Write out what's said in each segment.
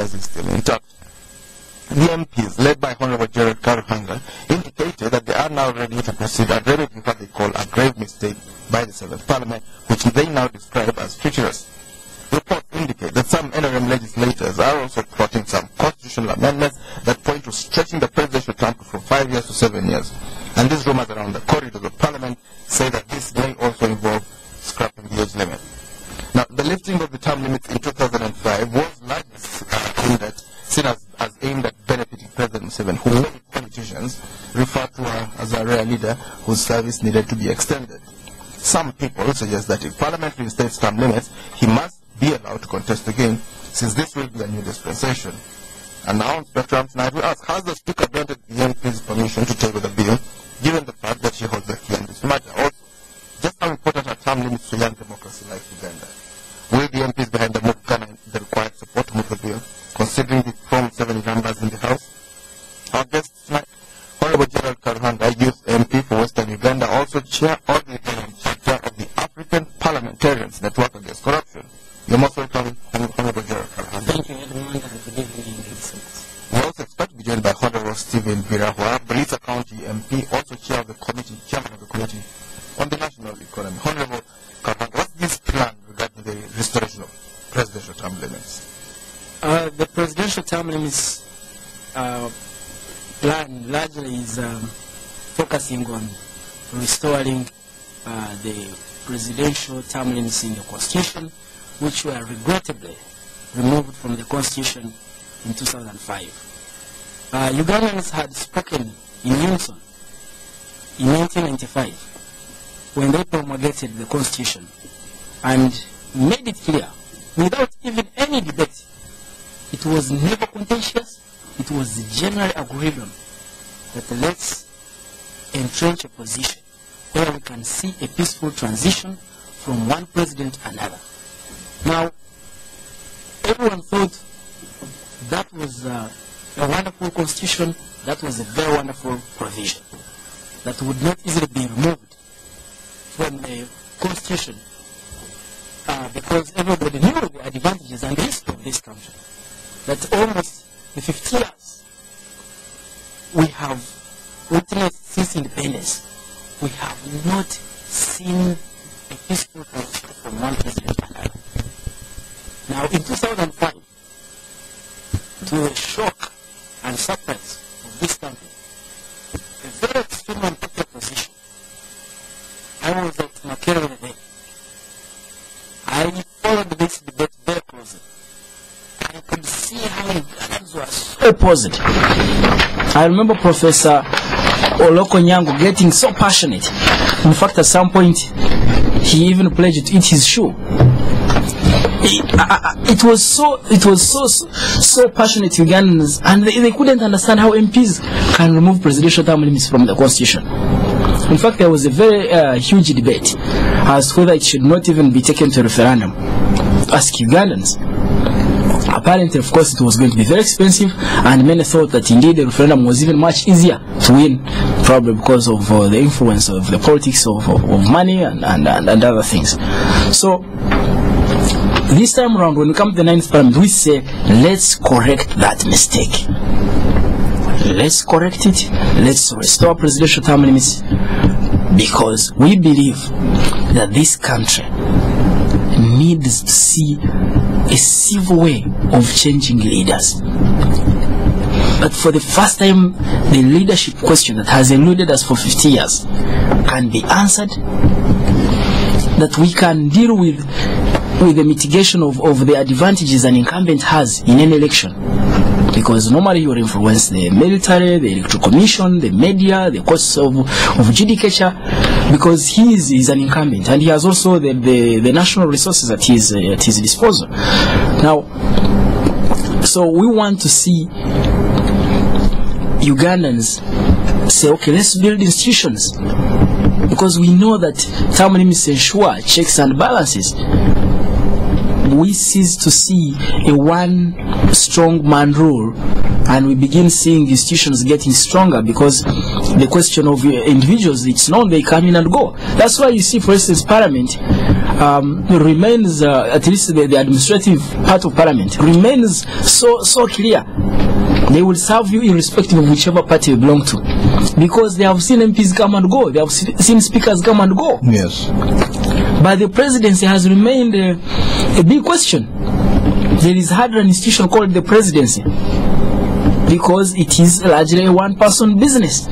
advertising still intact. The MPs, led by Honorable Gerald Karuhanga, indicated that they are now ready to proceed and remedying what they call a grave mistake by the 7th Parliament, which they now describe as treacherous. Reports indicate that some NRM legislators are also plotting some constitutional amendments that point to stretching the presidential term from 5 years to 7 years. And these rumors around the corridors of Parliament say that this may also involve scrapping the age limit. Now, the lifting of the term limits in 2005 was largely aimed at benefiting President Museveni, who many politicians refer to her as a rare leader whose service needed to be extended. Some people suggest that if Parliament reinstates term limits, he must be allowed to contest again, since this will be a new dispensation. And now, Inspector Trump tonight will ask, has the Speaker granted the MP's permission to table the bill, given the fact that she holds the key on this matter? Also, just how important are term limits to young democracy like Uganda? Will the MPs behind the move garner the required support to move the bill, considering the from 70 members in the House? Our guest tonight, Honorable Gerald Karuhanga, Youth MP for Western Uganda, also chair of the chapter of the African Parliamentarians Network Against Corruption. You're most welcome, Honorable Gerald Karuhanga. Thank you, everyone, and good evening. We also expect to be joined by Honorable Stephen Birahwa, Belisa County MP, also chair of the committee, chairman of the committee on the national economy. Honorable Karuhanga, what's this plan regarding the restoration of presidential term limits? The presidential term limits plan largely is focusing on restoring the presidential term limits in the Constitution, which were regrettably removed from the Constitution in 2005. Ugandans had spoken in unison in 1995 when they promulgated the Constitution and made it clear, without even any debate. It was never contentious. It was generally agreed on that let's entrench a position where we can see a peaceful transition from one president to another. Now, everyone thought that was a wonderful constitution, that was a very wonderful provision that would not easily be removed from the constitution because everybody knew the advantages and the history of this country. That almost in 50 years we have witnessed since independence, we have not seen a peaceful transition from one president to another. Now, in 2005, to the shock and surprise of this country, a very extreme and popular position, I was at Makerere then. I followed this debate very closely. I could see how Ugandans were so opposed. I remember Professor Oloko Nyango getting so passionate. In fact, at some point, he even pledged to eat his shoe. It was so passionate Ugandans, and they couldn't understand how MPs can remove presidential term limits from the Constitution. In fact, there was a very huge debate as to whether it should not even be taken to referendum. Ask Ugandans. Apparently, of course, it was going to be very expensive, and many thought that indeed the referendum was even much easier to win, probably because of the influence of the politics of money and other things. So, this time around, when we come to the 9th Parliament, we say, let's correct that mistake. Let's correct it. Let's restore presidential term limits, because we believe that this country needs to see a civil way of changing leaders. But for the first time, the leadership question that has eluded us for 50 years can be answered, that we can deal with the mitigation of the advantages an incumbent has in an election. Because normally you influence the military, the electoral commission, the media, the courts of judicature, because he is an incumbent, and he has also the national resources at his disposal. Now, so we want to see Ugandans say, okay, let's build institutions, because we know that term limits ensure checks and balances. We cease to see a one strong man rule, and we begin seeing the institutions getting stronger, because the question of individuals, it's known they come in and go. That's why you see, for instance, Parliament remains, at least the administrative part of Parliament remains so clear. They will serve you irrespective of whichever party you belong to, because they have seen MPs come and go, they have seen speakers come and go. Yes. But the presidency has remained a big question. There is hardly an institution called the presidency, because it is largely a one-person business.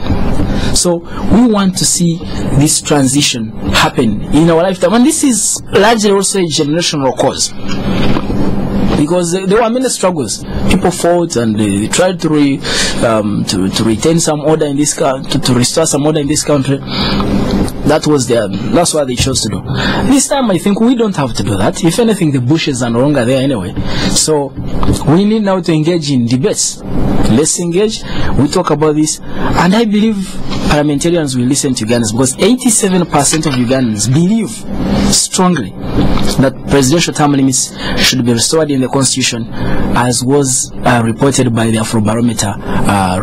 So we want to see this transition happen in our lifetime, and this is largely also a generational cause, because there were many struggles. People fought and they tried to retain some order in this country, to restore some order in this country. That's what they chose to do. This time I think we don't have to do that. If anything, the bushes are no longer there anyway. So we need now to engage in debates. Let's engage, we talk about this, and I believe parliamentarians will listen to Ugandans, because 87% of Ugandans believe strongly that presidential term limits should be restored in the constitution, as was reported by the Afrobarometer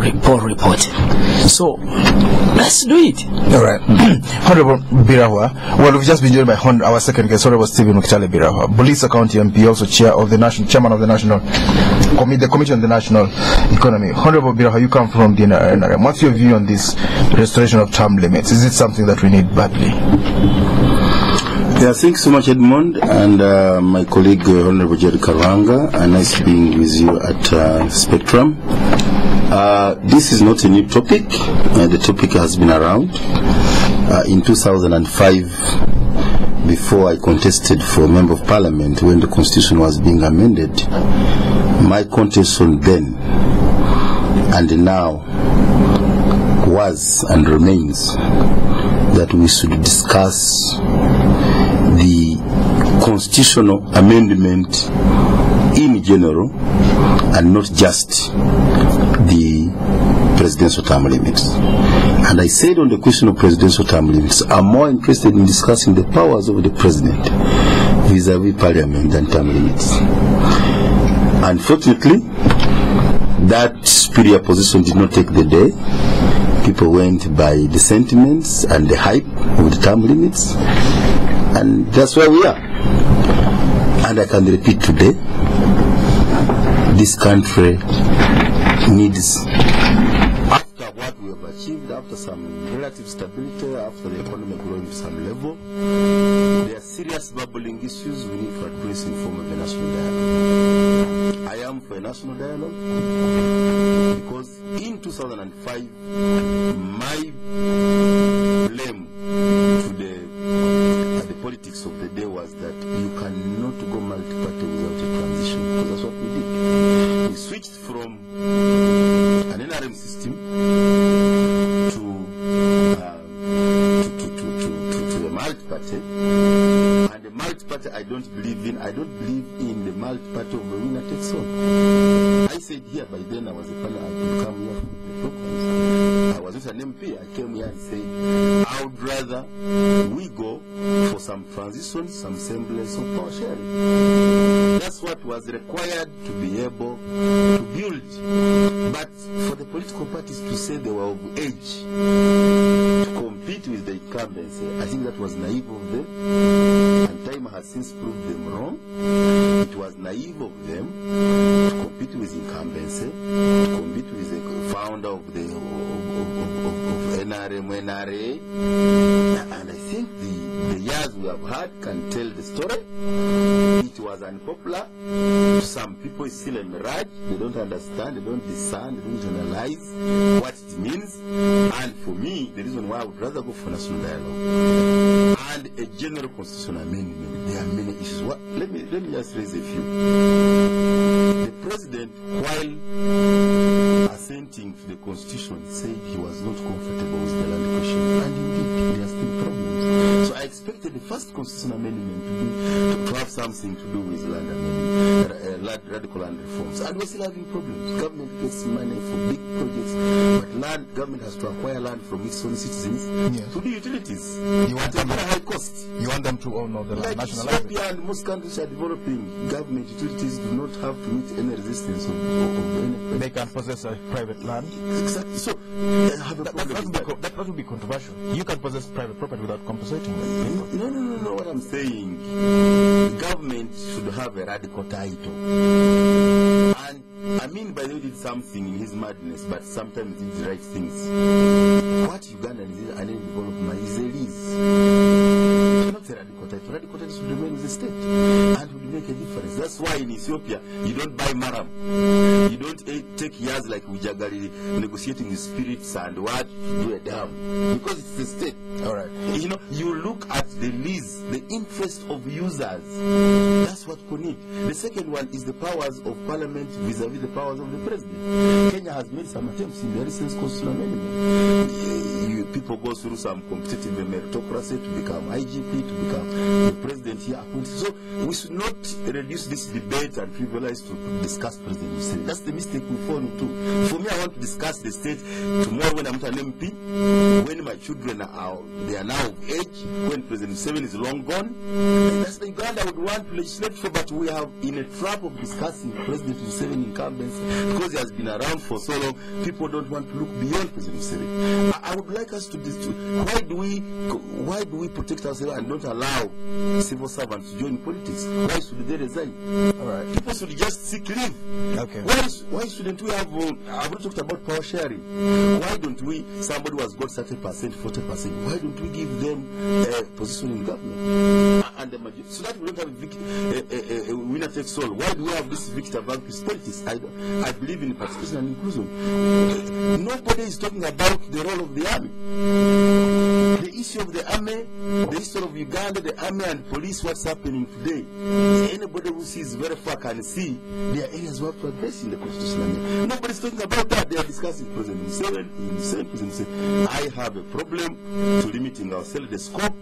report. So let's do it. All right. Honorable Birahwa, well, we've just been joined by our second guest, Honorable Stephen Mukitale Birahwa, Bulisa County MP, also chairman of the National Committee, the Commission on the National Economy. Honorable Birahwa, you come from the NRM. What's your view on this restoration of term limits? Is it something that we need badly? Yeah, thanks so much, Edmond, and my colleague, Honorable Jerry Karwanga. Nice being with you at Spectrum. This is not a new topic. The topic has been around. In 2005, before I contested for Member of Parliament when the Constitution was being amended, my contention then and now was and remains that we should discuss the constitutional amendment in general and not just the presidential term limits. And I said on the question of presidential term limits, I'm more interested in discussing the powers of the president vis-a-vis parliament than term limits. Unfortunately, that superior position did not take the day. People went by the sentiments and the hype of the term limits, and that's where we are. And I can repeat today, this country needs, after what we have achieved, after some relative stability, after the economy growing to some level, there are serious bubbling issues we need to address in form of a national dialogue. I am for a national dialogue because in 2005, my blame to the politics of the day was that you cannot go multi-party without a transition, because that's what we did. We switched from an NRM system to a multi-party, and the multi-party I don't believe in. I don't believe in the multi-party of a winner takes all. I said here, by then I was a fellow, I could come here for the programs. I was not an MP. I came here and said I would rather we go for some transition, some semblance of power sharing. That's what was required to be able to build. But for the political parties to say they were of age to compete with the incumbency, I think that was naive of them, and time has since proved them wrong. It was naive of them to compete with incumbency, to compete with the founder of the NRM, NRA, and I think the years we have had can tell the story. It was unpopular. To some people it's still a mirage. They don't understand, they don't discern, they don't analyze what it means. And for me, the reason why I would rather go for national dialogue and a general constitutional amendment, there are many issues. Let me just raise a few. The president, while assenting to the constitution, said he was not comfortable with the land question, and indeed there are still problems. So I expected the first constitutional amendment to have something to do with land radical land reforms, and we're still having problems. Government gets money for big projects, but government has to acquire land from its own citizens to do utilities. You want at them a very high cost. You want them to own all the land, Like nationalize it. Ethiopia and most countries are developing, government utilities do not have to meet any resistance of any. They can possess a private land. Exactly. So they have a problem. That would be controversial. You can possess private property without compensating them. No. What I'm saying, the government should have a radical title. And I mean, by the way, did something in his madness, but sometimes he did the right things. What Uganda is an development is a lease. Not a radical title. Radical title should remain with the state and would make a difference. That's why in Ethiopia, you don't buy maram. You don't take years like Ujagali negotiating with spirits and what to do a dam. Because it's the state. All right. You know, you look at the lease, the interest of users. That's what we need. The second one is the powers of parliament vis-a-vis the powers of the president. Kenya has made some attempts in the recent constitutional amendment. People go through some competitive meritocracy to become IGP, to become the president here. So we should not reduce this debate and trivialize to discuss President Museveni. That's the mistake we fall into. For me, I want to discuss the state tomorrow when I'm an MP, when my children are now of age, when President Museveni is long gone. That's the Uganda I would want to legislate for, but we have in a trap of discussing President Museveni incumbency because he has been around for so long. People don't want to look beyond President Museveni. I would like us to why do we protect ourselves and don't allow civil servants to join politics? Why should they resign? All right. People should just seek leave. Okay. Why shouldn't we have? I've already talked about power sharing. Why don't we? Somebody who has got 30%, 40%. Why don't we give them a position in government? And the majority, so that we don't have a winner takes all. Why do we have this victor vanquished politics? I believe in participation and inclusion. Nobody is talking about the role of the army. The issue of the army, the history of Uganda, the army and police, what's happening today. Anybody who sees very far can see there are areas we have to address in the constitutional army. Nobody's talking about that. They are discussing President Museveni. I have a problem to limiting ourselves the scope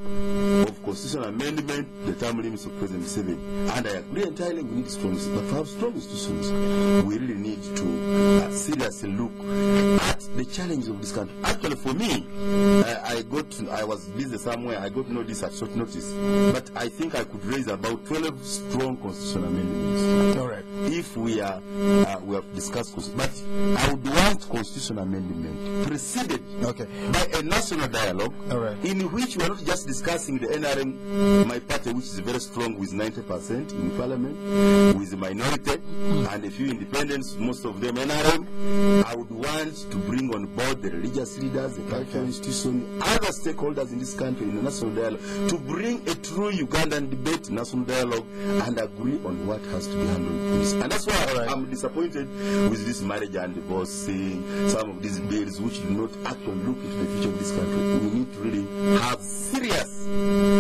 of constitutional amendment, the term limits of President Museveni. And I agree entirely we need strong, but to have strong institutions, we really need to seriously look at the challenges of this country. Actually, for me, I was busy somewhere, I got notice at short notice, but I think I could raise about 12 strong constitutional amendments. All right. If we have discussed, but I would want constitutional amendment preceded by a national dialogue, in which we are not just discussing the NRM, my party, which is very strong with 90% in parliament, with the minority and a few independents, most of them NRM. I would want to bring on board the religious leaders, the cultural institutions, other stakeholders in this country in the national dialogue to bring a true Ugandan debate, national dialogue, and agree on what has to be handled. And that's why I'm disappointed with this marriage and divorce, some of these bills which do not actually look into the future of this country. We need to really have serious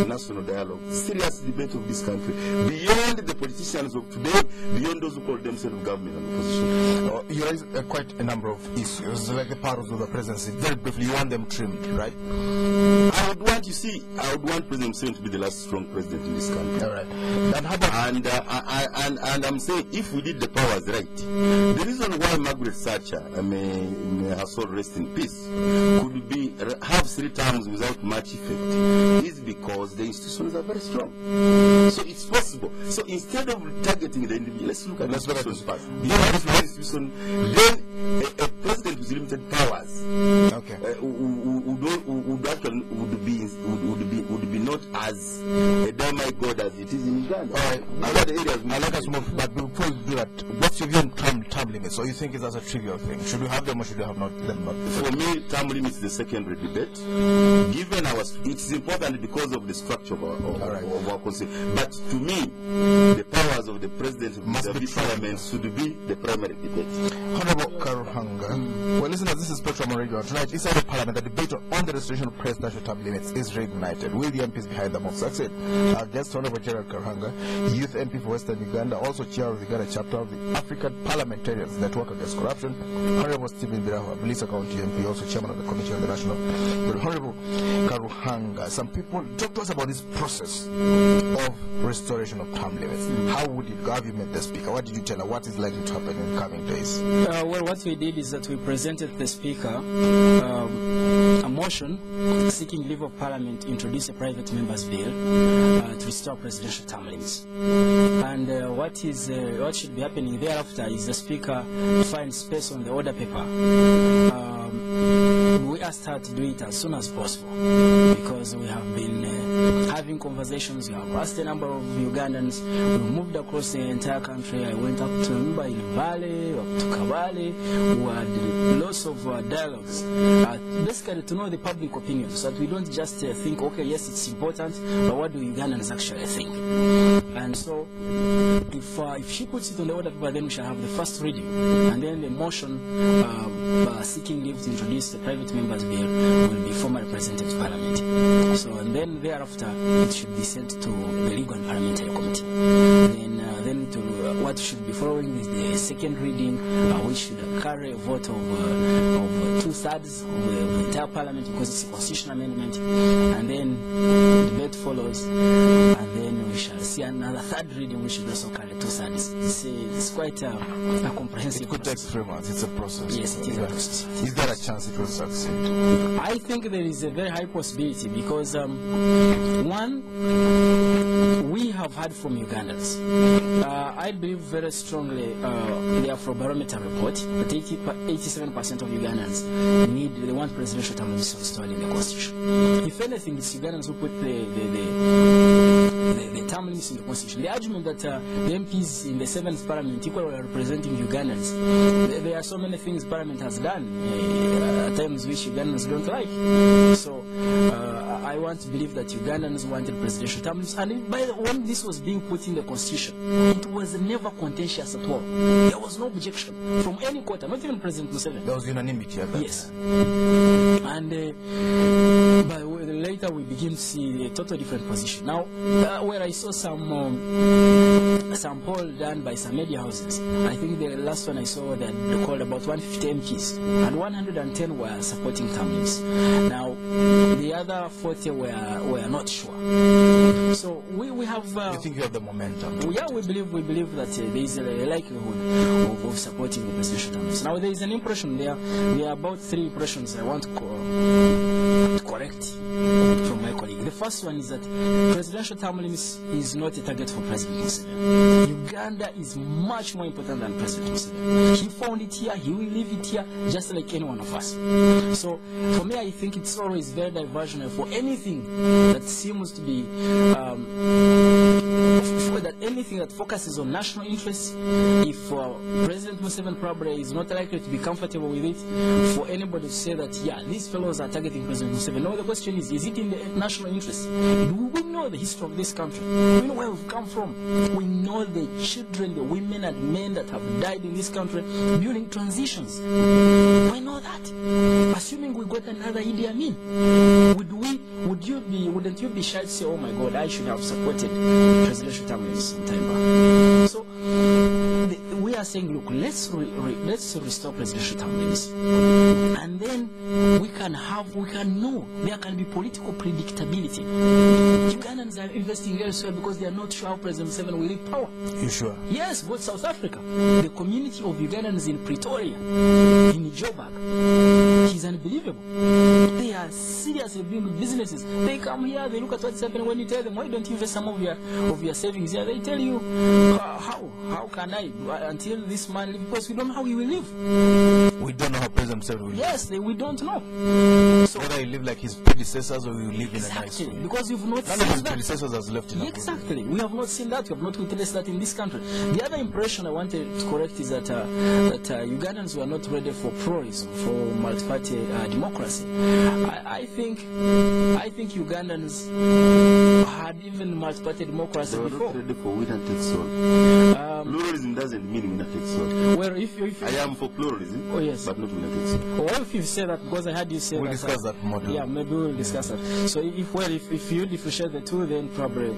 national dialogue, serious debate of this country, beyond the politicians of today, beyond those who call themselves government and opposition. You raise quite a number of issues, like the powers of the presidency. Very briefly, you want them trimmed, right? I would want President Museveni to be the last strong president in this country. All right. And how about and I'm saying, if we did the powers right, the reason why Margaret Thatcher, may her soul rest in peace, could have 3 terms without much effect is because the institutions are very strong. So it's possible. So instead of targeting the individual, let's look at the institutions first. Then a president with limited powers would be not as a damn god as it is in Uganda. All right. Other areas, I like us to move, but before we do that, what's your view on term limits? So you think it's as a trivial thing? Should we have them or should we have them not? For me, term limits is the secondary debate. Given it is important because of the structure of our constitution. But to me, the powers of the president of the parliament should be the primary debate. Honorable Karuhanga. Well, listeners, this is Spectrum Radio. Tonight, inside the Parliament, the debate on the restoration of presidential term limits is reignited. Will the MPs behind the move succeed? Our guest, Honorable Gerald Karuhanga, youth MP for Western Uganda, also chair of the Uganda chapter of the African Parliamentarians Network Against Corruption. Honorable Stephen Birahwa, Bulisa County MP, also chairman of the Committee on the National. But Honorable Karuhanga, some people talk to us about this process of restoration of term limits. How would it go? Have you met the speaker? What did you tell her? What is likely to happen in coming days? Well, what we did is that we presented the speaker a motion seeking leave of parliament to introduce a private member's bill to restore presidential term limits. And what should be happening thereafter is the speaker finds space on the order paper. We asked her to do it as soon as possible because we have been having conversations. We have asked a number of Ugandans. We moved across the entire country. I went up to Mbale, Valley, up to Kabale. We had lots of dialogues, basically to know the public opinion, so that we don't just think, okay, yes, it's important, but what do Ugandans actually think? And so, if she puts it on the order paper, then we shall have the first reading, and then the motion seeking leave to introduce the private members bill will be formally presented to Parliament. So, and then thereafter, it should be sent to the Legal and Parliamentary Committee. Then what should be following is the second reading, which should carry a vote of 2/3 of the entire Parliament because it's a constitutional amendment, and then debate follows, and then we shall see another third reading, which should also carry 2/3. It's quite a comprehensive. It could take 3 months. It's a process. Yes, it is a process. Is there a chance it will succeed? I think there is a very high possibility because one, we have heard from Ugandans. I believe very strongly the Afrobarometer report that 87% of Ugandans they want presidential term limits restored in the constitution. If anything, it's Ugandans who put the term limits in the constitution. The argument that the MPs in the 7th Parliament equally are representing Ugandans, there are so many things Parliament has done at times which Ugandans don't like. So I want to believe that Ugandans wanted presidential term limits, and when this was being put in the constitution, it was never contentious at all. There was no objection from any quarter, not even President Museveni. There was unanimity at that Yes. And but later we begin to see a totally different position. Now, where I saw some poll done by some media houses, I think the last one I saw that they called about 150 MPs, and 110 were supporting term limits. Now, the other 40 were not sure. So we have. You think you have the momentum? Yeah, we believe that there is a likelihood of supporting the presidential term limits. Now, there is an impression there. There are about 3 impressions I want to correct from my colleague. The first one is that presidential term limits is not a target for President Museveni. Uganda is much more important than President Museveni. He found it here, he will leave it here, just like any one of us. So, for me, I think it's always very diversionary for anything that seems to be anything that focuses on national interests. If President Museveni probably is not likely to be comfortable with it, for anybody to say that, yeah, these fellows are targeting President Museveni. No, the question is it in the national interest? Do we know the history of this country? We know where we've come from. We know the children, the women and men that have died in this country during transitions. We know that. Assuming we got another Idi Amin, wouldn't you be shy to say, oh my God, I should have supported presidential term limits in time? So we are saying, look, let's restore presidential term limits, and then we can know there can be political predictability. Ugandans are investing elsewhere because they are not sure how President Museveni will leave power. You sure? Yes, go to South Africa. The community of Ugandans in Pretoria, in Joburg, is unbelievable. They are seriously doing businesses. They come here, they look at what's happening. When you tell them, why don't you invest some of your savings here? They tell you, how can I until this man leave? Because we don't know how he will live. We don't know how President Museveni will live. Yes, we don't know. So whether he live like his predecessors or he will live in a nice way. Because you've not None seen of his that. predecessors has left in Exactly. We have not seen that. We have not witnessed that in this country. The other impression I wanted to correct is that Ugandans were not ready for pluralism, for multi-party democracy. I think Ugandans had even multi-party democracy They were before. not ready for winner takes all. Pluralism doesn't mean winner takes all. Well, if I am for pluralism, oh yes, but not winner takes all. well, if you say that, because I heard you say We'll that, discuss that more. yeah, maybe we'll discuss that. So if you differentiate the two, then probably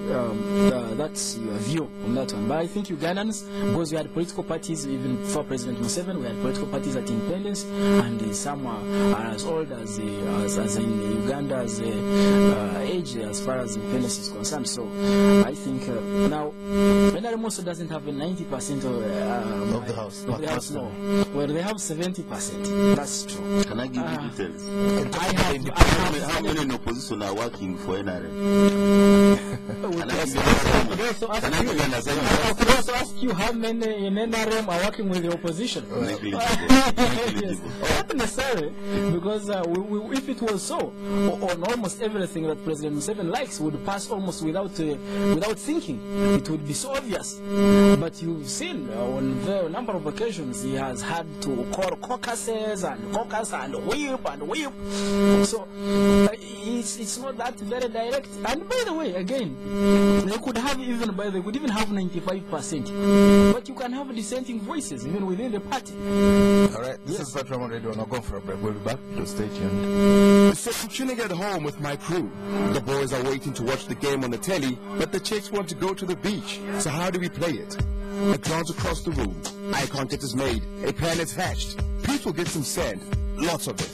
that's your view on that one. But I think Ugandans, because we had political parties even before President Museveni, we had political parties at independence, and some are as old as in Uganda's age as far as independence is concerned. So I think now NRM also doesn't have a 90% Of the House. Of the House, no. Well, they have 70%. That's true. Can I give you details? How many in opposition are working for NRM? I could also ask you how many in NRM are working with the opposition. Negligible. Yes, not necessarily, because if it was so, on almost everything that President Museveni likes would pass almost without thinking. It would be so obvious. But you've seen on the number of occasions he has had to call caucuses and caucus and whip. So it's not that very direct. And by the way, again, they could even have 95%. But you can have dissenting voices even within the party. All right, this is Spectrum on Radio. Now go for a break. We'll be back. So stay tuned. So I'm chilling at home with my crew. The boys are waiting to watch the game on the telly, but the chicks want to go to the beach. So how do we play it? A glance across the room. Eye contact is made. A plan is hatched. Pete will get some sand. Lots of it.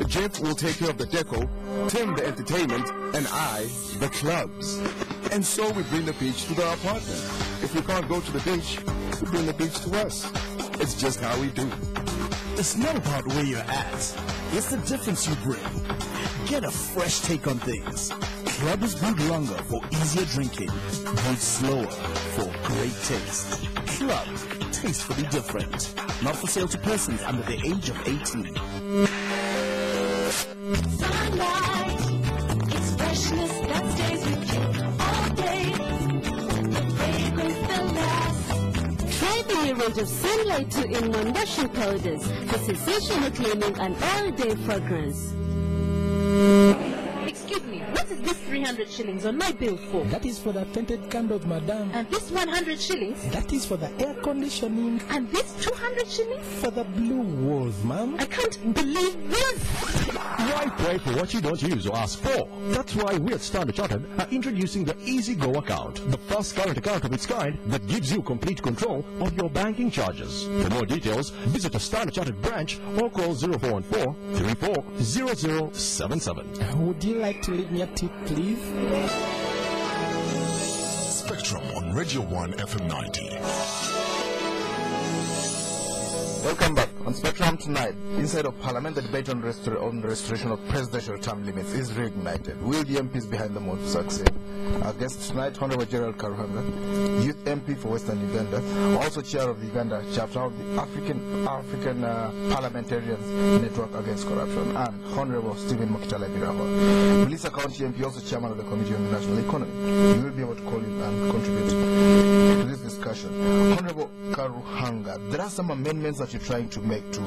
Jeff will take care of the deco, Tim the entertainment, and I the clubs. And so we bring the beach to the apartment. If we can't go to the beach, we bring the beach to us. It's just how we do. It's not about where you're at. It's the difference you bring. Get a fresh take on things. Club is brewed longer for easier drinking. Brewed slower for great taste. Club, tastefully different. Not for sale to persons under the age of 18. Sunlight, it's freshness that stays with you all day. The fragrance that lasts. Try the new range of Sunlight 2-in-1 washing powders for sensational cleaning and all-day fragrance. Excuse me, what is this 300 shillings on my bill for? That is for the tinted candles, madam. And this 100 shillings? That is for the air conditioning. And this 200 shillings? For the blue walls, ma'am. I can't believe this! Why pray for what you don't use or ask for? That's why we at Standard Chartered are introducing the Easy Go account, the first current account of its kind that gives you complete control of your banking charges. For more details, visit a Standard Chartered branch or call 0414-340077. Would you like to leave me a tip, please? Spectrum on Radio 1 FM 90. Welcome back. On Spectrum tonight, inside of Parliament, the debate on the restoration of presidential term limits is reignited. Will the MPs behind the move succeed? Our guest tonight, Honorable Gerald Karuhanga, Youth MP for Western Uganda, also chair of the Uganda chapter of the African Parliamentarians Network Against Corruption, and Honorable Stephen Mokitala Birahwa, Bulisa County MP, also chairman of the Committee on the National Economy. You will be able to call in and contribute to this discussion. Honorable Karuhanga, there are some amendments that you're trying to make to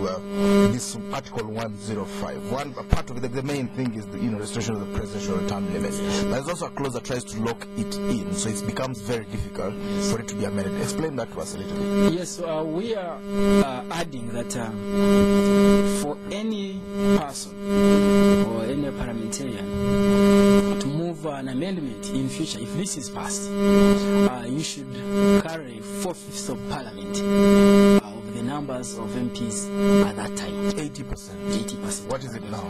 this Article 105. One part of it, the main thing is the restoration of the presidential term limits. There's also a clause that tries to lock it in, so it becomes very difficult for it to be amended. Explain that to us a little bit. Yes, we are adding that for any person or any parliamentarian to move an amendment in future, if this is passed, you should carry 4/5 of parliament. The numbers of MPs at that time. 80%. 80%. What is it now?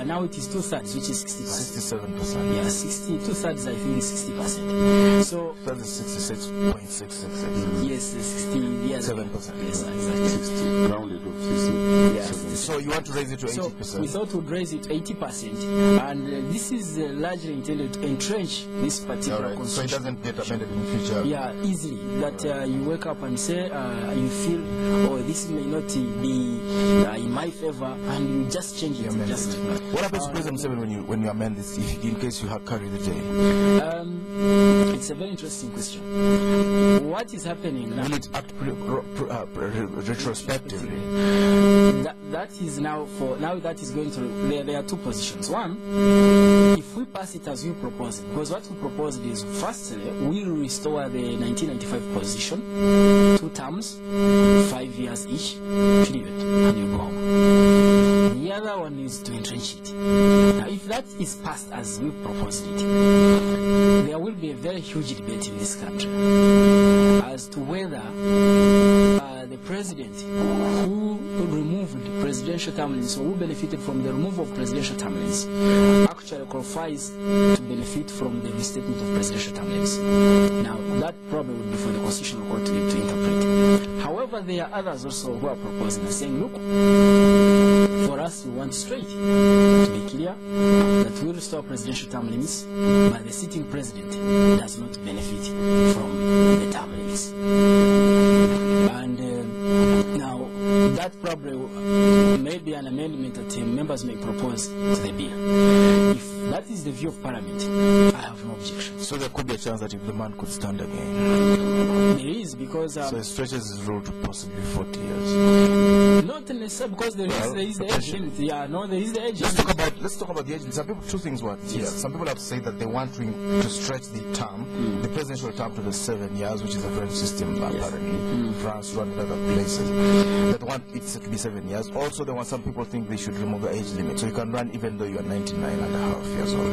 Now it is 2/3, which is 60%. 67%. Yeah, 2/3, I think, is 60%. So that is 66.666. Yes, 67%. Yes, exactly. Rounded of 60. Yes. So you want to raise it to 80%? So we thought we'd raise it to 80%, and this is largely intended to entrench this particular constitution. So it doesn't get amended in future. Yeah, easily. That you wake up and say you feel, oh, this may not be in my favor, and you just change it. What happens to President Museveni when you amend this, in case you have carried the day? It's a very interesting question. What is happening now? Will it act retrospectively? That is is now that is going to, there are two positions. One, if we pass it as we propose it, because what we proposed is, firstly, we'll restore the 1995 position, 2 terms, 5 years each, period, and you go home. The other one is to entrench it. Now, if that is passed as we proposed it, there will be a very huge debate in this country as to whether the president who removed presidential term limits, or who benefited from the removal of presidential term limits, actually qualifies to benefit from the restatement of presidential term limits. Now, that probably would be for the Constitutional Court to interpret. However, there are others also who are proposing and saying, look, for us, we want straight to be clear that we restore presidential term limits, but the sitting president does not benefit from the term limits. And now, that probably may be an amendment that members may propose to the bill. If that is the view of Parliament, I have no objection. So there could be a chance that if the man could stand again. There is, because so it stretches his rule to possibly 40 years. Not necessarily, because there is the age limit. Yeah, no, there is the age let's limit. talk about the age limit. Some people, two things were here. Yes. Some people have said that they want to stretch the term, the presidential term, to the 7 years, which is a French system apparently. France, Rwanda, and other places. That want it to be 7 years. Also, there were some people think they should remove the age limit, so you can run even though you are 99.5 years old.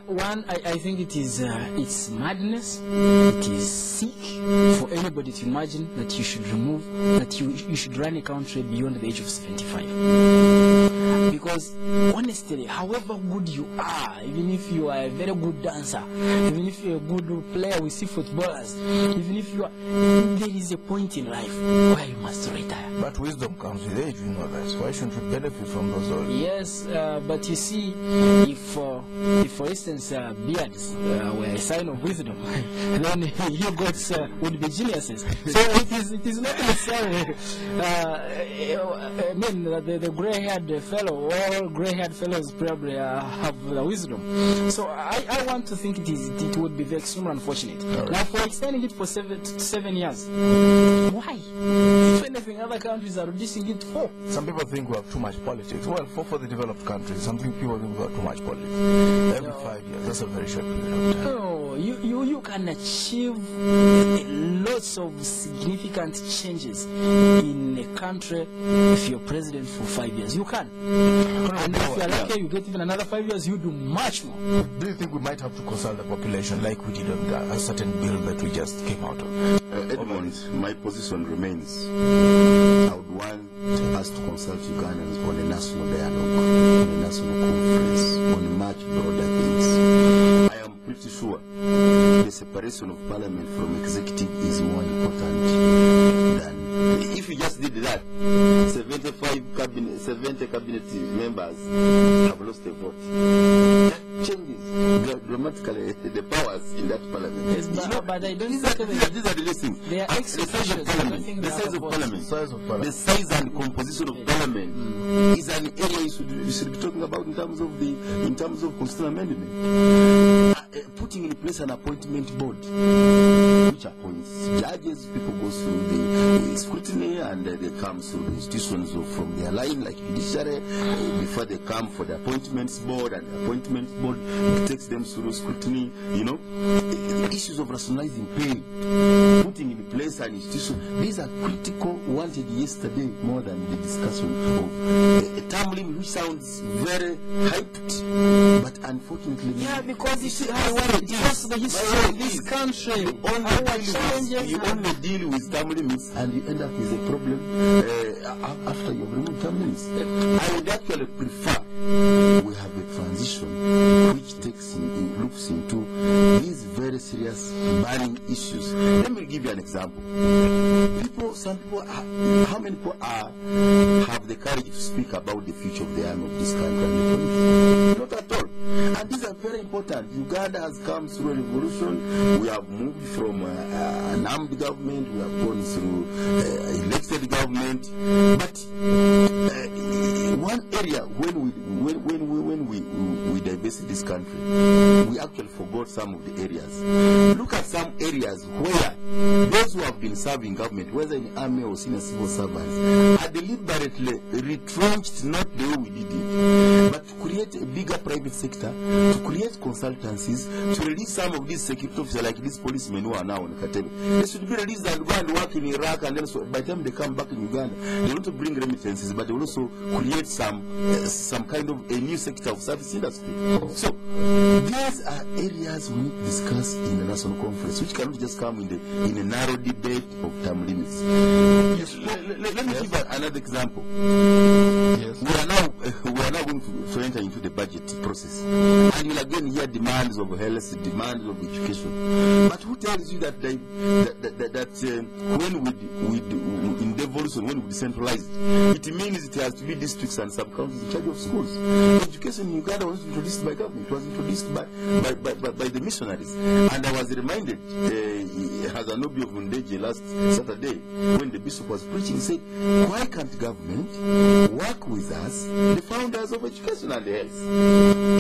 One, I think it is it's madness. It is sick for anybody to imagine that you should remove, that you should run a country beyond the age of 75. Because honestly, however good you are, even if you are a very good dancer, even if you're a good player, we see footballers, even if you are, there is a point in life where you must retire. But wisdom comes with age, you know that. Why shouldn't we benefit from those old? Yes, but you see, if for instance beards were a sign of wisdom, then you goats would be geniuses. So it is not necessarily I mean the grey-haired fellow, all grey-haired fellows probably have the wisdom. So I want to think it would be extremely unfortunate. Right. Now, for extending it for 7 years, why? If anything, other countries are reducing it to 4. Some people think we have too much politics. Well, for the developed countries, some people think we have too much politics. Every 5 years, that's a very short period of time. No, you can achieve lots of significant changes in a country if you're president for 5 years. You can. And if you're lucky, you get even another 5 years, you do much more. Do you think we might have to consult the population like we did on a certain bill that we just came out of? Edmund, my position remains. I would want us to consult Ugandans on a national dialogue, on a national conference, on much broader things. I am pretty sure the separation of parliament from executive is more important than if you just did that. 70 cabinet members have lost a vote. That changes dramatically the powers in that parliament. Yes, but I don't these are the lessons. They are The size of parliament, the size of parliament, the size and composition of parliament is an area you should be talking about in terms of constitutional amendment. Putting in place an appointment board which appoints judges, people go through the scrutiny, and they come through the institutions from their line, like judiciary, before they come for the appointments board, and the appointments board takes them through scrutiny. You know, issues of rationalizing pay, putting in place an institution. These are critical, wanted yesterday more than the discussion of a term limit, which sounds very hyped, but unfortunately, yeah, because it's the history of this country. You only deal with term limits, and you end up with a problem after you remove term limits. I would actually prefer we have a transition which looks into these very serious burning issues. Let me give you an example. Some people, how many people have the courage to speak about the future of the army of this country and the country? Not at all. And these are very important. Uganda has come through a revolution. We have moved from an armed government. We have gone through elected government. But one area when we divested this country, we actually forgot some of the areas. Look at some areas where those who have been serving government, whether in army or senior civil servants, are deliberately retrenched, not the way we did it, but to create a bigger private sector, to create consultancies, to release some of these security officers like these policemen who are now on Katebe. They should be released and go and work in Iraq, and then so by the time they come back in Uganda, they want to bring remittances, but they will also create some kind of a new sector of service industry. So these are areas we need to discuss in the national conference, which cannot just come in a narrow debate of term limits. Let me give another example. We are now going to enter into the budget process, and you'll again hear demands of health, demands of education. But who tells you that when we in devolution, when we decentralize it means it has to be districts and sub-counties in charge of schools. Education in Uganda was introduced by government. It was introduced by the missionaries. And I was reminded, Hazanobi of Mundeje last Saturday, when the bishop was preaching, he said, why can't government work with us, the founders of education and health,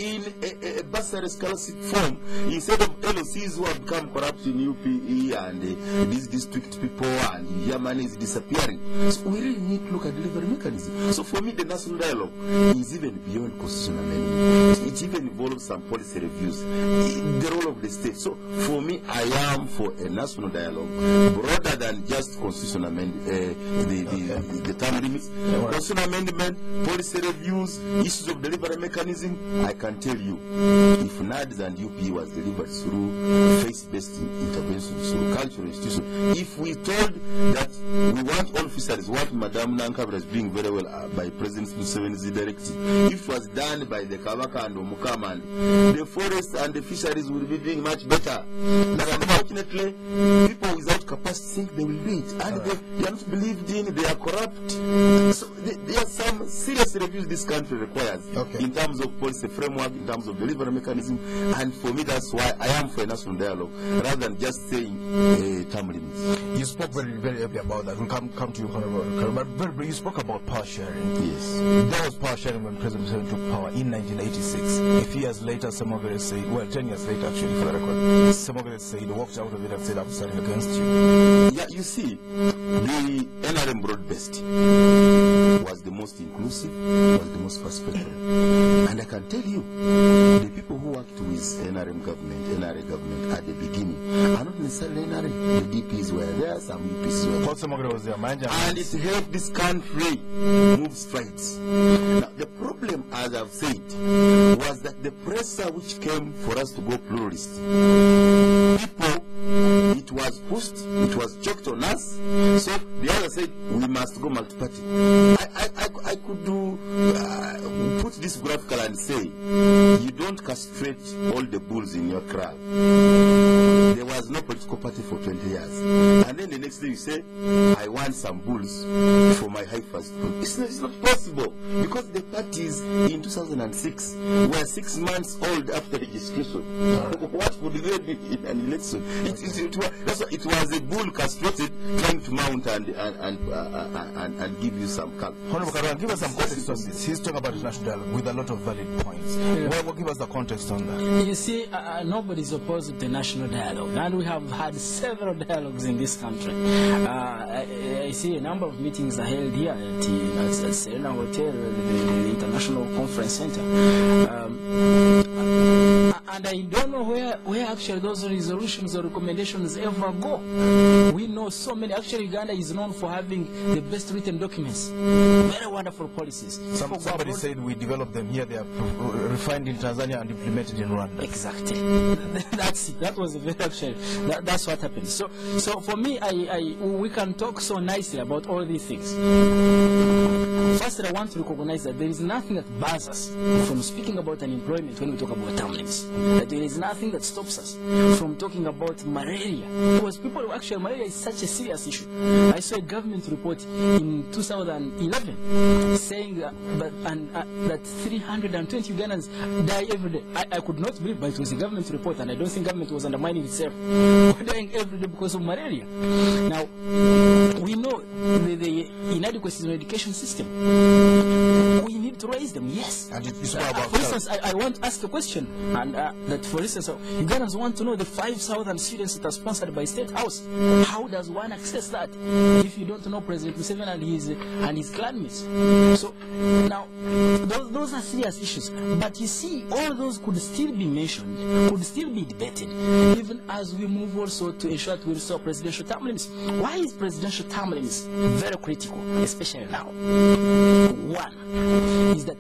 in a bursary scholarship form, instead of LOCs who have become corrupt in UPE and these district people, and your money is disappearing. So we really need to look at delivery mechanism. So for me, the national dialogue is even beyond constitutional amendment. It even involves some policy reviews, the role of the state. So for me, I am for a national dialogue broader than just constitutional amendment, the term limits, constitutional amendment, policy reviews, issues of delivery mechanism. I can tell you, if NADS and UP was delivered through face-based intervention, through cultural institutions, if we told that we want all fisheries, what Madame Nankabra is doing very well by President Museveni's directive, if it was done by the Kavaka and Omukama, the forests and the fisheries will be doing much better. But unfortunately, people without capacity think they will do it, and they are not believed in, they are corrupt. So there are some serious reviews this country requires in terms of policy framework, in terms of delivery mechanism, and for me that's why I am for a national dialogue rather than just saying term limits. You spoke very early about that. We'll come to you, Honorable. But very briefly, you spoke about power sharing. Yes. There was power sharing when President Museveni took power in 1986. A few years later, Semogere said, well, 10 years later actually, for the record, Semogere said, walked out of it and said, I'm starting against you. Yeah, you see, the NRM broad-based was the most inclusive, was the most participatory. And I can tell you, the people who worked with NRA government at the beginning are not necessarily NRA. The DPs were there, some UPs were there. And it helped this country move strides. Now, the problem, as I've said, was that the pressure which came for us to go pluralist, people, it was pushed, it was choked on us, so the other said, we must go multi-party. I could put this graphical and say, you don't castrate all the bulls in your kraal. There was no political party for 20 years. And then the next day you say, I want some bulls for my heifers. It's not possible, because the parties in 2006 were 6 months old after registration. What would they be in an election? It was a bull castrated trying to mount and give you some calm. Honorable Karwan, give us some context on this. He's talking about the national dialogue with a lot of valid points. Well, give us the context on that. You see, nobody's opposed to the national dialogue, and we have had several dialogues in this country. I see a number of meetings are held here at Serena Hotel, the International Conference Center. And I don't know where actually those resolutions or recommendations ever go. We know so many. Actually, Uganda is known for having the best written documents. Very wonderful policies. Somebody said we developed them here. They are refined in Tanzania and implemented in Rwanda. Exactly. That was very actually. That's what happened. So for me, we can talk so nicely about all these things. First, I want to recognize that there is nothing that bars us from speaking about unemployment when we talk about term limits. That there is nothing that stops us from talking about malaria. Because people, actually, malaria is such a serious issue. I saw a government report in 2011 saying that 320 Ugandans die every day. I could not believe, but it was a government report, and I don't think government was undermining itself. We're dying every day because of malaria. Now, We know the inadequacies in the education system. We need to raise them, yes. And you spoke about for instance, I want to ask a question, and that, for instance, Ugandans want to know the 5,000 students that are sponsored by State House. How does one access that if you don't know President Museveni and his clanmates? So now, those are serious issues. But you see, all those could still be mentioned, could still be debated, even as we move also to ensure that we restore presidential term limits. Why is presidential term limits very critical, especially now? One is that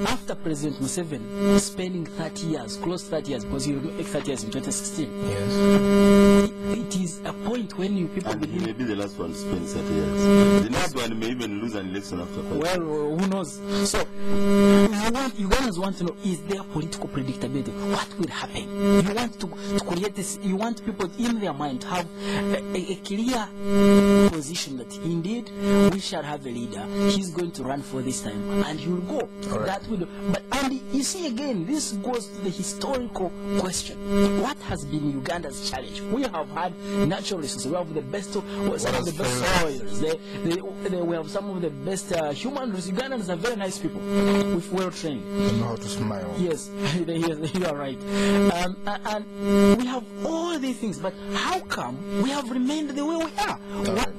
after President Museveni spending 30 years, close to 30 years, because he will make 30 years in 2016, Yes. it is a point when you people And he begin. may be the last one to spend 30 years. The next one may even lose an election after 5 years. Well, who knows? So, Ugandans want to know, is there political predictability? What will happen? You want to create this, you want people in their mind to have a clear position that indeed we shall have a leader. He's going to run for this time and he will go. All right. That will do. But, and you see again, this goes to the historical question. What has been Uganda's challenge? We have had natural resources. We have the best, some of the best soils. We have some of the best human resources. Ugandans are very nice people with well trained. You know how to smile. Yes, yes, you are right. And we have all these things, but how come we have remained the way we are?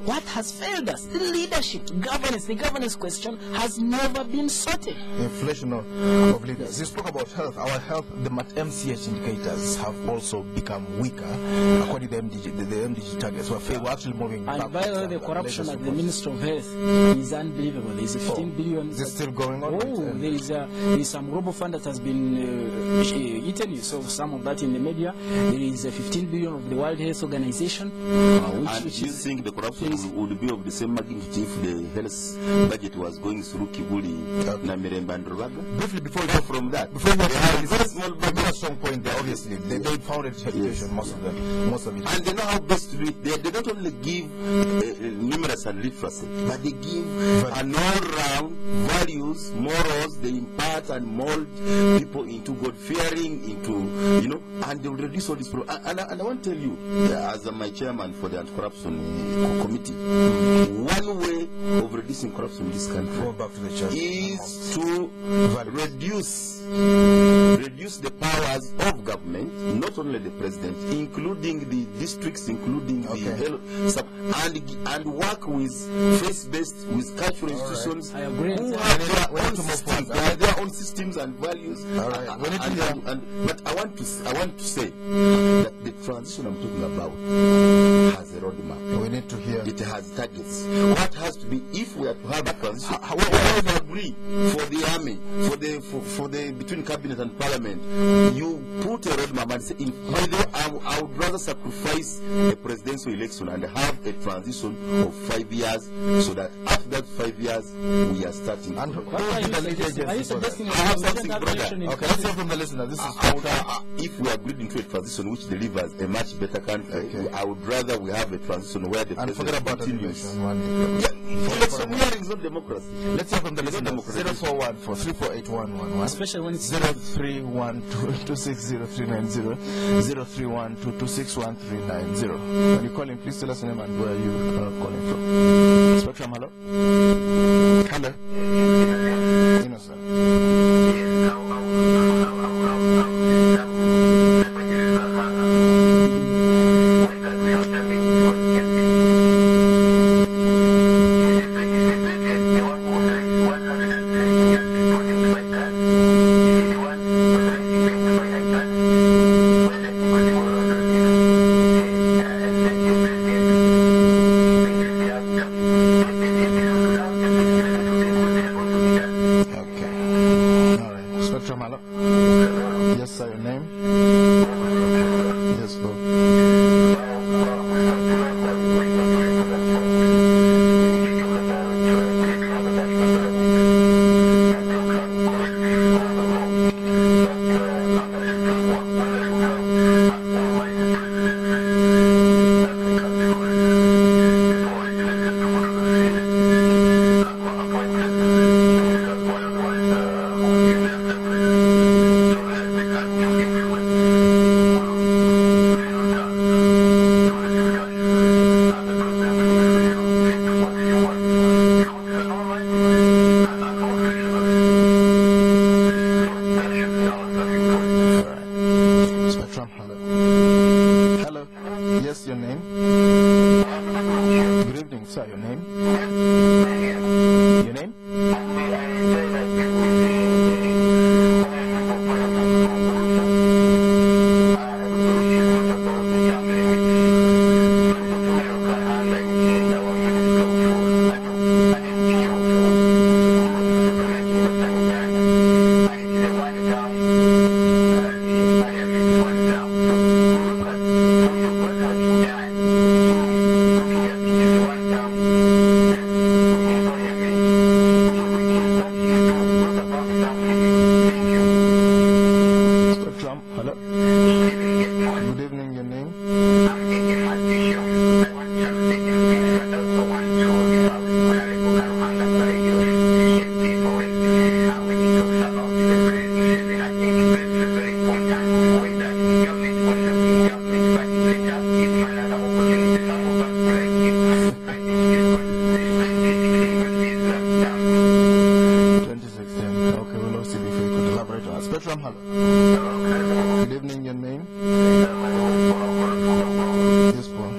What has failed us? The leadership, governance, the governance question has never been sorted. Inflation of leaders. You spoke about health. Our health, the MCH indicators have also become weaker according to the MDG targets. We're actually moving back. And by the way, the corruption at the Ministry of Health is unbelievable. There is a 15 billion. Is it still going on? Oh, there is some global fund that has been eaten. You saw some of that in the media. There is a 15 billion of the World Health Organization. And do you think the corruption would be of the same magnitude if the health budget was going through Kibuli, Namiremba, and Rubaga? Briefly before Apart from that, before they have very small at budget. some point, obviously, they founded education, most of it. And they know how best to do it. They don't only give numerous and literacy, but they give an all-round values, morals. They impart and mold people into God-fearing, into, and they will reduce all this problem. And I want to tell you, as my chairman for the anti-corruption committee, one way of reducing corruption in this country Go back to the church. is to reduce the powers of government, not only the president, including the districts, including the health, and work with faith-based, with cultural institutions I agree. who have their own systems and values. All right. But I want to say that the transition I'm talking about has a roadmap. We need to hear. It has targets. What has to be, if we are to have a transition, we have to agree for the army, for the between cabinet and parliament. You put a roadmap and say, by the way, I would rather sacrifice a presidential election and have a transition of 5 years, so that after that 5 years we are starting. And Are you suggesting I have something, brother. okay, let's hear from the listener. This is If we agreed into a transition which delivers a much better country, I would rather we have a transition where the and forget president about continues. education. Election hearing is not democracy. Let's hear from the listener. democracy. 04143481111. Especially when it's 03122603990. 03122613990. When you call in, please tell us your name and where you are calling from. Spectrum, hello? Hello? Innocent. Spectrum, hello. Good evening, your name? Yes, Paul.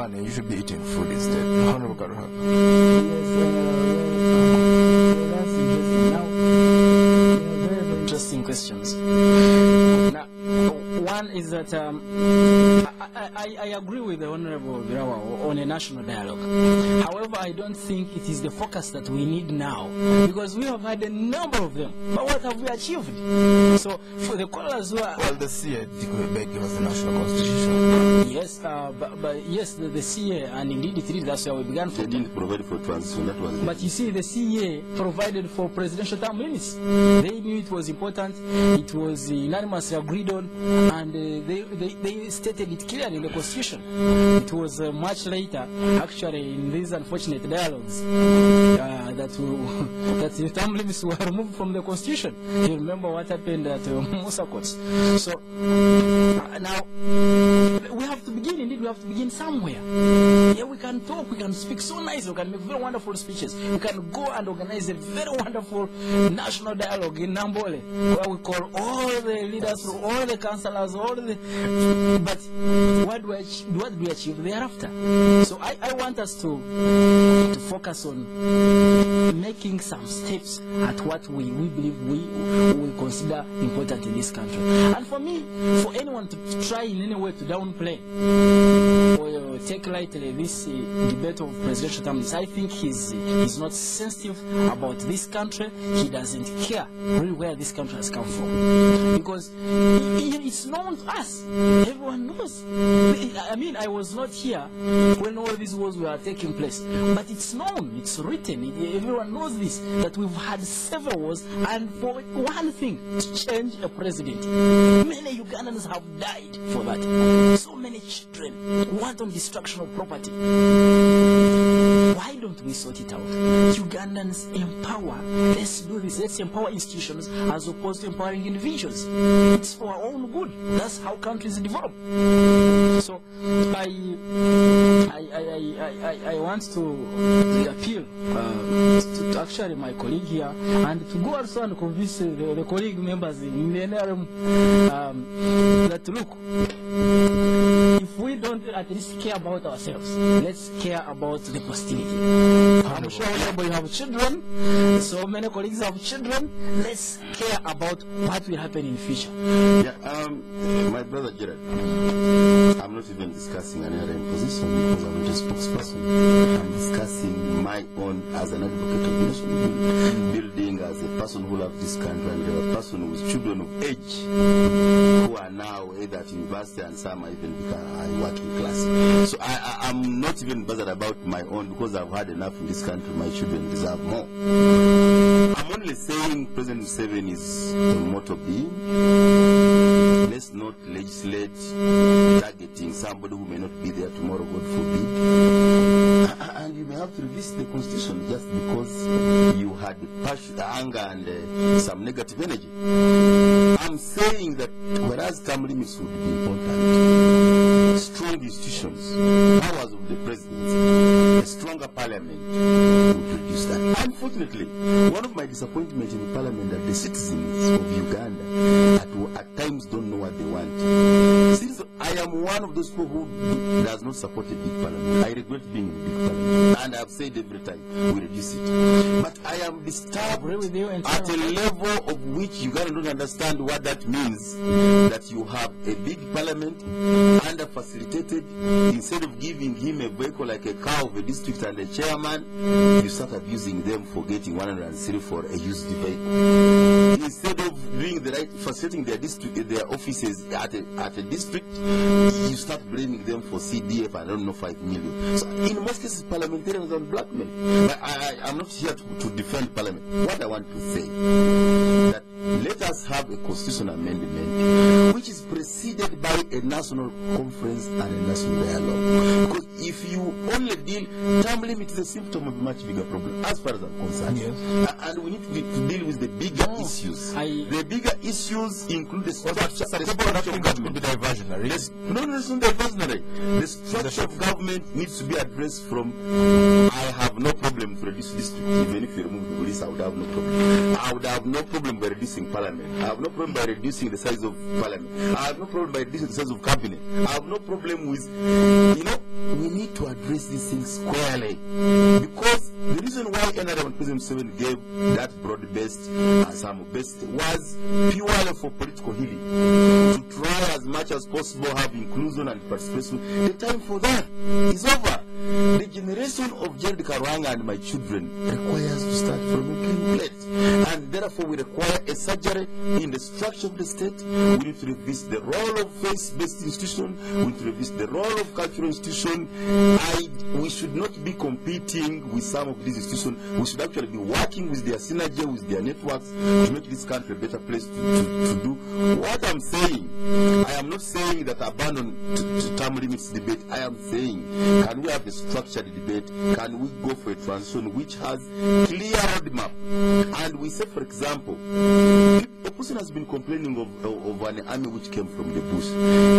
money, you should be eating food instead. Honorable Karuhab. That's interesting. Now, very, very interesting questions. Now, one is that I agree with the Honorable Birawa on a national dialogue. However, I don't think it is the focus that we need now, because we have had a number of them. But what have we achieved? So, for the callers who are... Well, the CA gave us the national constitution. Yes, but yes, the CA, and indeed it is, that's where we began from. They didn't provide for transition, that was... But you see, the CA provided for presidential term limits. They knew it was important, it was unanimously agreed on, and they stated it clearly in the Constitution. It was much later, actually, in these unfortunate dialogues, that the term limits were removed from the Constitution. You remember what happened at Musa Courts. So, now, we have to begin, indeed, we have to begin somewhere. Yeah, we can talk, we can speak so nice, we can make very wonderful speeches. We can go and organize a very wonderful national dialogue in Nambole, where we call all the leaders, all the councillors, all the... But what do we achieve thereafter? So I want us to focus on making some steps at what we believe we consider important in this country. And for me, for anyone to try in any way to downplay or take lightly this debate of presidential terms, I think he's not sensitive about this country. He doesn't care really where this country has come from, because it's known to us. Everyone knows. I mean, I was not here when all these wars were taking place, but it's known, it's written, everyone knows this, that we've had several wars, and for one thing, to change a president, many Ugandans have died for that. So many children, wanton destruction of property. Why don't we sort it out? Ugandans empower. Let's do this. Let's empower institutions as opposed to empowering individuals. It's for our own good. That's how countries develop. So I want to appeal to actually my colleague here, and to go also and convince the colleague members in the NRM that look, if we don't at least care about ourselves, let's care about the posterity. I'm sure you have children, so many colleagues have children. Let's care about what will happen in the future. Yeah, my brother Gerard, I'm not even discussing an NRM position because I'm just a spokesperson. I'm discussing my own as an advocate of nation building, as a person who loves this country, and a person with children of age who are now either at university and some are even working class. So I'm not even bothered about my own because I've had enough in this country. My children deserve more. I'm only saying President Museveni is a motto being. Let's not legislate targeting somebody who may not be there tomorrow, God forbid. And you may have to revisit the constitution just because you had anger and some negative energy. I'm saying that whereas term limits would be important, strong institutions, powers of the presidency, a stronger parliament would reduce that. Unfortunately, one of my disappointments in parliament that the citizens of Uganda at times don't know what they want. Since I am one of those people who does not support a big parliament, I regret being in a big parliament, and I've said every time we reduce it. But I am disturbed at a level of which Uganda don't understand what that means, that you have a big parliament under facilitated, instead of giving him a vehicle like a car of a district and a chairman, you start abusing them for getting 103 for a used vehicle. Instead of doing the right, facilitating their district, their offices at a district, you start blaming them for CDF, I don't know, 5 million. So in most cases, parliamentarians are blackmail. But I'm not here to defend parliament. What I want to say, that let us have a constitutional amendment which is preceded by a national conference and a national dialogue. Because if you only deal, term limit is a symptom of a much bigger problem, as far as I'm concerned. Yes. And we need to deal with the bigger issues. The bigger issues include the structure of government. Be diversionary. No, it's not diversionary. The structure of government needs to be addressed from. I have no problem to reduce district. Even if you remove the police, I would have no problem. I would have no problem by reducing parliament. I have no problem by reducing the size of parliament. I have no problem by reducing the size of cabinet. I have no problem with, we need to address these things squarely. Because the reason why NRM and President Museveni gave that broad-based and some-based was purely for political healing. To try as much as possible have inclusion and participation. The time for that is over. The generation of Jared Karwanga and my children requires to start from a clean plate. And therefore we require a surgery in the structure of the state. We need to revisit the role of faith-based institution. We need to revisit the role of cultural institution. We should not be competing with some of these institutions. We should actually be working with their synergy, with their networks, to make this country a better place to do. What I'm saying, I am not saying that abandon term limits debate. I am saying, can we have a structured debate? Can we go for a transition which has clear roadmap? And we say, for example, a person has been complaining of an army which came from the bush.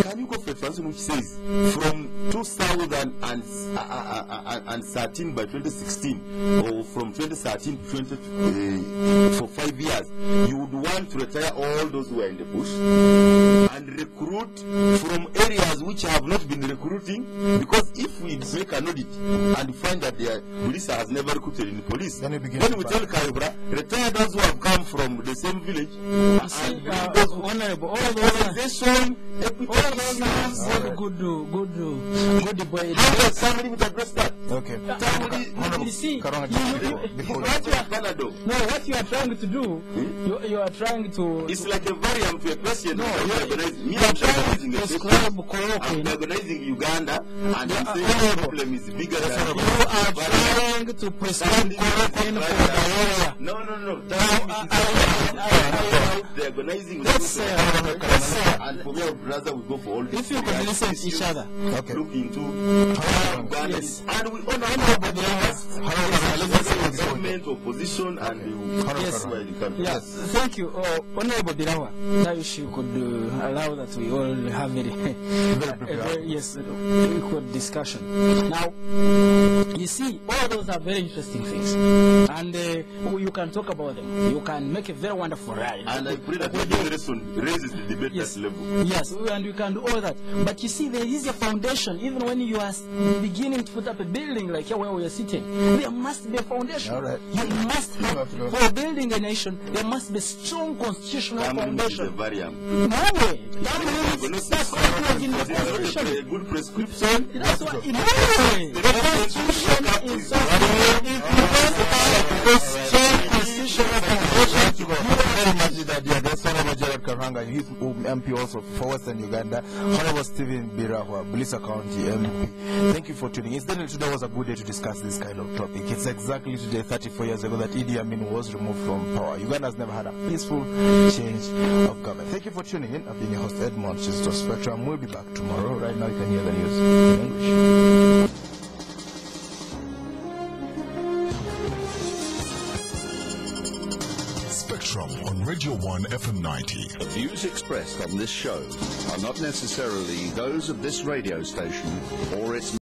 Can you go for a transition which says from 2013 by 2016, or from 2013 to for 5 years, you would want to retire all those who are in the bush and recruit from areas which have not been recruiting? Because if we make an audit and find that the police has never recruited in the police, then we tell Kayobra, retire those who have come from the same village. Honorable, all those good boy. How does somebody would address that? Okay. You see, what you are trying to do, you are trying to. It's like a variant to a question. No, you are trying to prescribe I'm organizing Uganda, and I'm saying the problem is bigger than you are trying to prescribe chloroquine for the area. No. They're organizing. And for me, I would rather we go for all this. If you can listen to each other, okay. Look into Uganda. Yes. And we honor government, opposition, and yes. the Yes, thank you. Honorable Birawa, now you could allow that we all have a very good discussion. Now, you see, all those are very interesting things, and you can talk about them. You can make a very wonderful ride. And I pray that the generation raises the debate yes. at level. Yes, and you can do all that. But you see, there is a foundation. Even when you are beginning to put up a building like here where we are sitting, there must be a foundation. All right. You must have, for building a nation, there must be a strong constitutional foundation. Is a variant. No way. That's what was in the constitution. a good prescription. That's what in Norway, the constitution is so Thank you very much, Dadia. That's Honorable Gerald Karhanga, youth MP also for Western Uganda. Honorable Stephen Birahwa, Bulisa County MP. Thank you for tuning in. Incidentally, today was a good day to discuss this kind of topic. It's exactly today, 34 years ago, that Idi Amin was removed from power. Uganda has never had a peaceful change of government. Thank you for tuning in. I've been your host, Edmond Chisto Spectrum. We'll be back tomorrow. Right now, you can hear the news in English. Spectrum on Radio 1 FM 90. The views expressed on this show are not necessarily those of this radio station or its